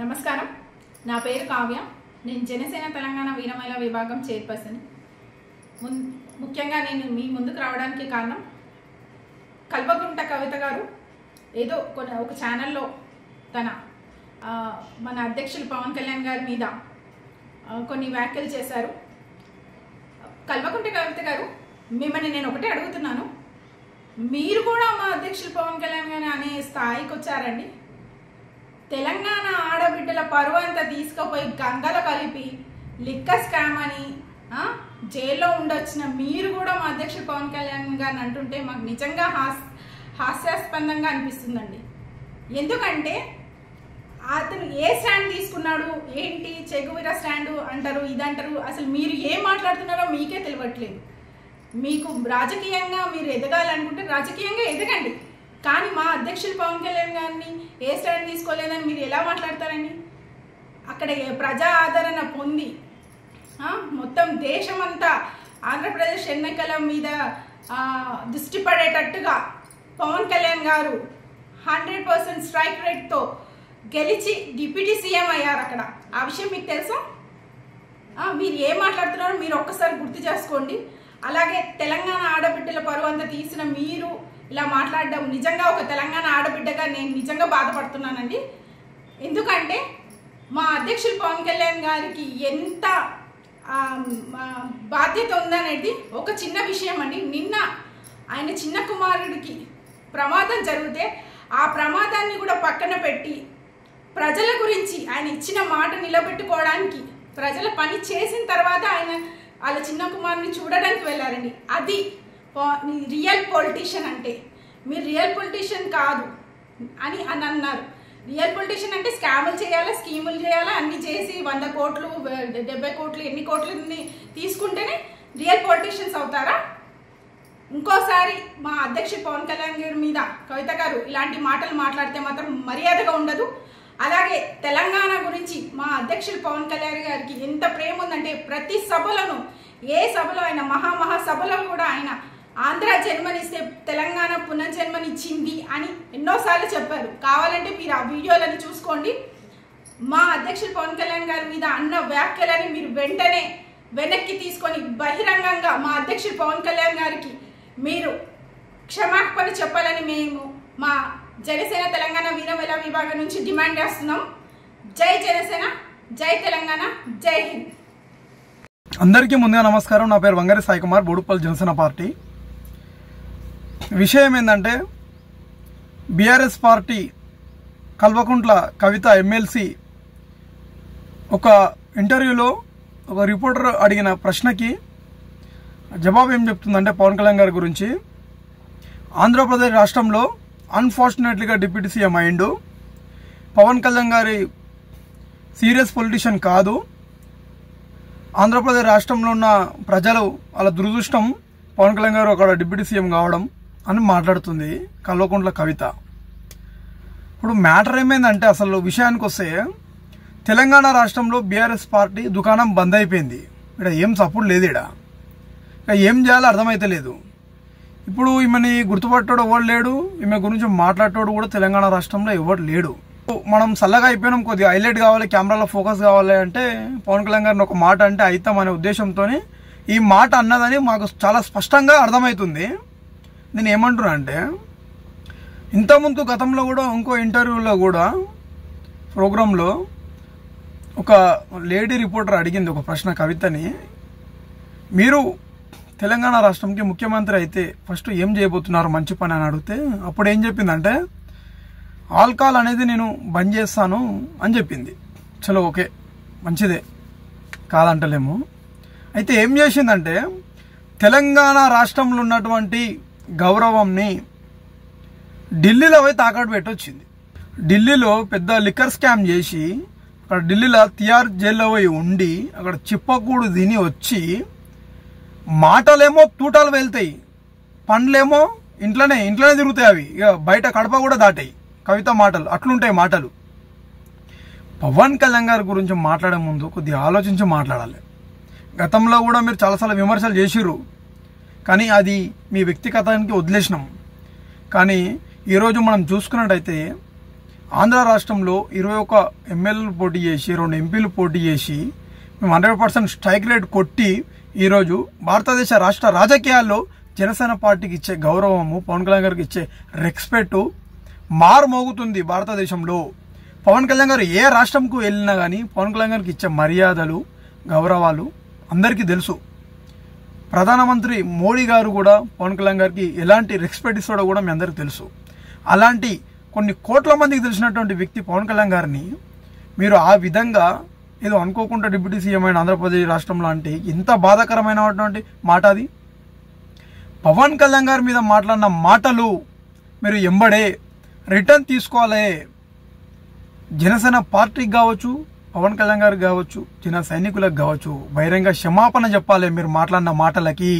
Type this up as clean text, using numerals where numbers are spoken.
నమస్కారం. నా పేరు కావ్య. నేను జనసేన తెలంగాణ వీరమహిళా విభాగం చైర్పర్సన్. ముఖ్యంగా నేను మీ ముందుకు రావడానికి కారణం కల్వకుంట కవిత గారు ఏదో ఒక ఛానల్లో తన మన అధ్యక్షులు పవన్ కళ్యాణ్ గారి మీద కొన్ని వ్యాఖ్యలు చేశారు. కల్వకుంట కవిత గారు, మిమ్మల్ని నేను ఒకటే అడుగుతున్నాను, మీరు కూడా మా అధ్యక్షులు పవన్ కళ్యాణ్ గారు అనే స్థాయికి వచ్చారండి. తెలంగాణ ఆడబిడ్డల పరువు అంతా తీసుకుపోయి గంగలో కలిపి లిక్కర్ స్కామ్ అని జైల్లో ఉండొచ్చిన మీరు కూడా మా అధ్యక్షుడు పవన్ కళ్యాణ్ గారిని అంటుంటే మాకు నిజంగా హాస్యాస్పదంగా అనిపిస్తుందండి. ఎందుకంటే అతను ఏ స్టాండ్ తీసుకున్నాడు, ఏంటి చెగువీర స్టాండు అంటారు, ఇదంటారు, అసలు మీరు ఏం మాట్లాడుతున్నారో మీకే తెలియట్లేదు. మీకు రాజకీయంగా మీరు ఎదగాలనుకుంటే రాజకీయంగా ఎదగండి, కానీ మా అధ్యక్షులు పవన్ కళ్యాణ్ గారిని ఏ స్టాండ్ తీసుకోలేదని మీరు ఎలా మాట్లాడతారండి? అక్కడ ప్రజా ఆదరణ పొంది మొత్తం దేశమంతా ఆంధ్రప్రదేశ్ ఎన్నికల మీద దృష్టి పడేటట్టుగా పవన్ కళ్యాణ్ గారు 100% స్ట్రైక్ రేట్తో గెలిచి డిప్యూటీ సీఎం అయ్యారు. అక్కడ ఆ విషయం మీకు తెలుసా? మీరు ఏం మాట్లాడుతున్నారో మీరు ఒక్కసారి గుర్తు చేసుకోండి. అలాగే తెలంగాణ ఆడబిడ్డల పరువు అంతా తీసిన మీరు ఇలా మాట్లాడడం నిజంగా ఒక తెలంగాణ ఆడబిడ్డగా నేను నిజంగా బాధపడుతున్నానండి. ఎందుకంటే మా అధ్యక్షులు పవన్ కళ్యాణ్ గారికి ఎంత బాధ్యత ఉందనేది ఒక చిన్న విషయం అండి. నిన్న ఆయన చిన్న కుమారుడికి ప్రమాదం జరిగితే ఆ ప్రమాదాన్ని కూడా పక్కన పెట్టి ప్రజల గురించి ఆయన ఇచ్చిన మాట నిలబెట్టుకోవడానికి ప్రజల పని చేసిన తర్వాత ఆయన వాళ్ళ చిన్న కుమారుని చూడడానికి వెళ్ళారండి. అది రియల్ పొలిటీషియన్ అంటే. మీరు రియల్ పొలిటీషియన్ కాదు అని అన్నారు. రియల్ పొలిటీషియన్ అంటే స్కాములు చేయాలా, స్కీములు చేయాలా, అన్ని చేసి 100 కోట్లు 70 కోట్లు ఎన్ని కోట్లని తీసుకుంటేనే రియల్ పొలిటీషియన్స్ అవుతారా? ఇంకోసారి మా అధ్యక్షుడు పవన్ కళ్యాణ్ గారి మీద కవిత గారు ఇలాంటి మాటలు మాట్లాడితే మాత్రం మర్యాదగా ఉండదు. అలాగే తెలంగాణ గురించి మా అధ్యక్షుడు పవన్ కళ్యాణ్ గారికి ఎంత ప్రేమ ఉందంటే ప్రతి సభలను, ఏ సభలో ఆయన మహాసభలో కూడా ఆయన ఆంధ్ర జన్మనిస్తే తెలంగాణ పునర్జన్మనిచ్చింది అని ఎన్నోసార్లు చెప్పారు. కావాలంటే మీరు ఆ వీడియోలను చూసుకోండి. మా అధ్యక్షుడు పవన్ కళ్యాణ్ గారి మీద అన్న వ్యాఖ్యలని మీరు వెంటనే వెనక్కి తీసుకొని బహిరంగంగా మా అధ్యక్షుడు పవన్ కళ్యాణ్ గారికి మీరు క్షమాపణ చెప్పాలని మేము మా జనసేన తెలంగాణ వీరమహిళా విభాగం నుంచి డిమాండ్ చేస్తున్నాం. జై జనసేన, జై తెలంగాణ, జై హింద్. అందరికీ ముందుగా నమస్కారం. నా పేరు వంగరి సాయి కుమార్, బోడుపల్లి జనసేన పార్టీ. విషయం ఏంటంటే BRS party Kalvakuntla Kavitha MLC ఒక ఇంటర్వ్యూలో ఒక రిపోర్టర్ అడిగిన ప్రశ్నకి జవాబు ఏం చెప్తుందంటే పవన్ కళ్యాణ్ గారి గురించి, ఆంధ్రప్రదేశ్ రాష్ట్రంలో అన్ఫార్చునేట్లీగా డిప్యూటీ సీఎం అయిండు. పవన్ కళ్యాణ్ గారి సీరియస్ పొలిటీషియన్ కాదు. ఆంధ్రప్రదేశ్ రాష్ట్రంలో ఉన్న ప్రజలు వాళ్ళ దురదృష్టం పవన్ కళ్యాణ్ గారు అక్కడ డిప్యూటీ సీఎం కావడం అని మాట్లాడుతుంది కల్వకుంట్ల కవిత. ఇప్పుడు మ్యాటర్ ఏమైందంటే అసలు విషయానికి వస్తే తెలంగాణ రాష్ట్రంలో బీఆర్ఎస్ పార్టీ దుకాణం బంద్ అయిపోయింది. ఇక్కడ ఏం సపోర్ట్ లేదు, ఇక్కడ ఏం చేయాలో అర్థమైతే లేదు. ఇప్పుడు ఈమెని గుర్తుపట్టాడు ఎవరు లేడు, ఈమె గురించి మాట్లాడేటోడు కూడా తెలంగాణ రాష్ట్రంలో ఎవరు లేడు. మనం చల్లగా అయిపోయినాం, కొద్దిగా హైలైట్ కావాలి, కెమెరాలో ఫోకస్ కావాలి అంటే పవన్ కళ్యాణ్ గారిని ఒక మాట అంటే అయితాం అనే ఉద్దేశంతో ఈ మాట అన్నదని మాకు చాలా స్పష్టంగా అర్థమవుతుంది. నేను ఏమంటున్నా అంటే ఇంతకుముందు గతంలో కూడా ఇంకో ఇంటర్వ్యూలో కూడా ప్రోగ్రాంలో ఒక లేడీ రిపోర్టర్ అడిగింది ఒక ప్రశ్న కవితని, మీరు తెలంగాణ రాష్ట్రంకి ముఖ్యమంత్రి అయితే ఫస్ట్ ఏం చేయబోతున్నారు మంచి పని అని అడిగితే అప్పుడు ఏం చెప్పిందంటే ఆల్కహాల్ అనేది నేను బంద్ చేస్తాను అని చెప్పింది. చలో ఓకే, మంచిదే, కాదంటలేము. అయితే ఏం చేసిందంటే తెలంగాణ రాష్ట్రంలో ఉన్నటువంటి గౌరవంని ఢిల్లీలో పోయి తాకట్టు పెట్టొచ్చింది. ఢిల్లీలో పెద్ద లిక్కర్ స్కామ్ చేసి అక్కడ ఢిల్లీలో తిహార్ జైల్లో పోయి ఉండి అక్కడ చిప్పకూడు తిని వచ్చి మాటలేమో తూటాలు వెళ్తాయి, పండ్లేమో ఇంట్లోనే తిరుగుతాయి, అవి ఇక బయట కడప కూడా దాటాయి. కవిత మాటలు అట్లుంటాయి మాటలు. పవన్ కళ్యాణ్ గారి గురించి మాట్లాడే ముందు కొద్దిగా ఆలోచించి మాట్లాడాలి. గతంలో కూడా మీరు చాలాసార్లు విమర్శలు చేసిర్రు, కానీ అది మీ వ్యక్తిగతానికి వదిలేసినాం. కానీ ఈరోజు మనం చూసుకున్నట్టయితే ఆంధ్ర రాష్ట్రంలో 21 ఎమ్మెల్యేలు పోటీ చేసి 2 ఎంపీలు పోటీ చేసి మేము 100% స్ట్రైక్ రేట్ కొట్టి ఈరోజు భారతదేశ రాష్ట్ర రాజకీయాల్లో జనసేన పార్టీకి ఇచ్చే గౌరవము, పవన్ కళ్యాణ్ గారికి ఇచ్చే రెస్పెక్ట్ మారుమోగుతుంది భారతదేశంలో. పవన్ కళ్యాణ్ గారు ఏ రాష్ట్రంకు వెళ్ళినా కానీ పవన్ కళ్యాణ్ గారికి ఇచ్చే మర్యాదలు, గౌరవాలు అందరికీ తెలుసు. ప్రధానమంత్రి మోడీ గారు కూడా పవన్ కళ్యాణ్ గారికి ఎలాంటి రెస్పెక్ట్ ఇస్తాడో కూడా మీ అందరికీ తెలుసు. అలాంటి కొన్ని కోట్ల మందికి తెలిసినటువంటి వ్యక్తి పవన్ కళ్యాణ్ గారిని మీరు ఆ విధంగా ఏదో అనుకోకుండా డిప్యూటీ సీఎం అయిన ఆంధ్రప్రదేశ్ రాష్ట్రంలో అంటే ఎంత బాధాకరమైనటువంటి మాట అది. పవన్ కళ్యాణ్ గారి మీద మాట్లాడిన మాటలు మీరు ఎంబడే రిటర్న్ తీసుకోవాలి. జనసేన పార్టీకి కావచ్చు, పవన్ కళ్యాణ్ గారికి కావచ్చు, జన సైనికులకు కావచ్చు బహిరంగ క్షమాపణ చెప్పాలి మీరు మాట్లాడిన మాటలకి.